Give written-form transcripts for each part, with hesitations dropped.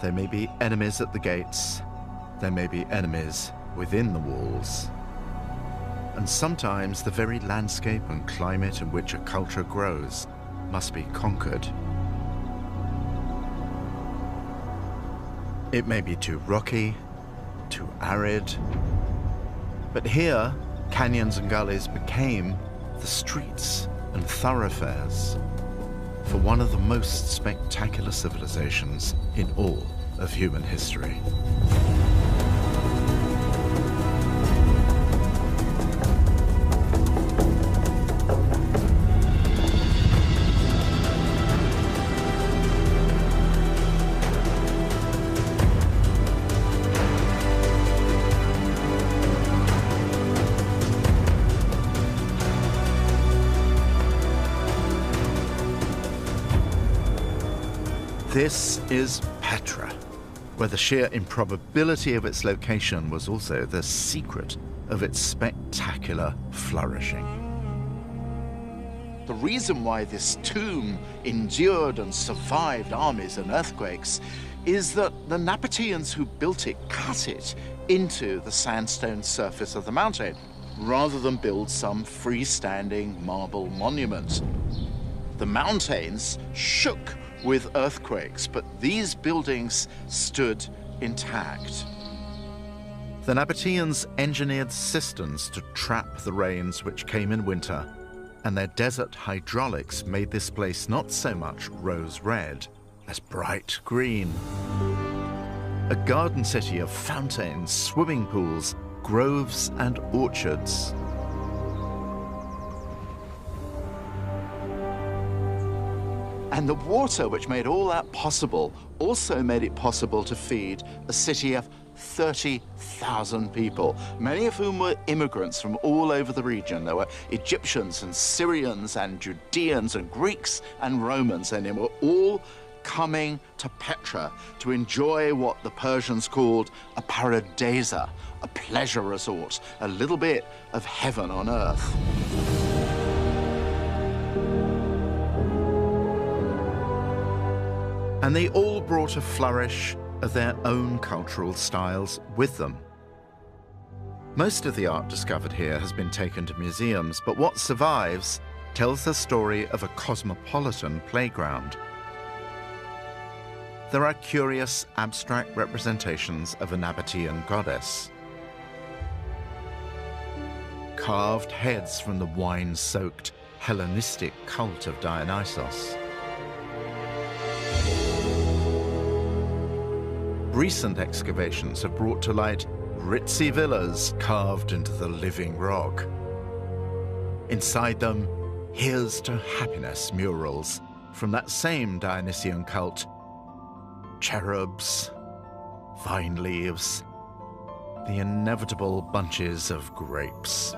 There may be enemies at the gates. There may be enemies within the walls. And sometimes the very landscape and climate in which a culture grows must be conquered. It may be too rocky, too arid, but here, canyons and gullies became the streets and thoroughfares for one of the most spectacular civilizations in all of human history. This is Petra, where the sheer improbability of its location was also the secret of its spectacular flourishing. The reason why this tomb endured and survived armies and earthquakes is that the Nabataeans who built it cut it into the sandstone surface of the mountain, rather than build some freestanding marble monument. The mountains shook with earthquakes, but these buildings stood intact. The Nabataeans engineered cisterns to trap the rains which came in winter, and their desert hydraulics made this place not so much rose red as bright green. A garden city of fountains, swimming pools, groves, and orchards. And the water which made all that possible also made it possible to feed a city of 30,000 people, many of whom were immigrants from all over the region. There were Egyptians and Syrians and Judeans and Greeks and Romans, and they were all coming to Petra to enjoy what the Persians called a paradisa, a pleasure resort, a little bit of heaven on earth. And they all brought a flourish of their own cultural styles with them. Most of the art discovered here has been taken to museums, but what survives tells the story of a cosmopolitan playground. There are curious abstract representations of a Nabataean goddess, carved heads from the wine-soaked Hellenistic cult of Dionysos. Recent excavations have brought to light ritzy villas carved into the living rock. Inside them, here's to happiness murals from that same Dionysian cult. Cherubs, vine leaves, the inevitable bunches of grapes.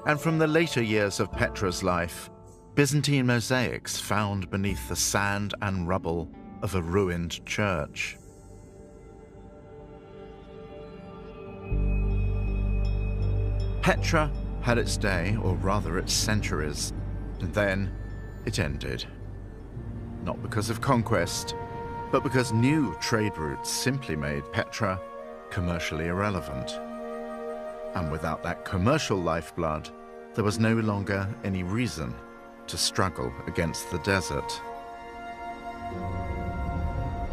And from the later years of Petra's life, Byzantine mosaics found beneath the sand and rubble of a ruined church. Petra had its day, or rather its centuries, and then it ended. Not because of conquest, but because new trade routes simply made Petra commercially irrelevant. And without that commercial lifeblood, there was no longer any reason to struggle against the desert.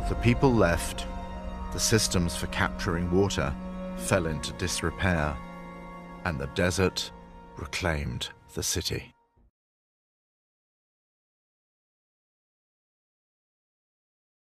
The people left, the systems for capturing water fell into disrepair, and the desert reclaimed the city.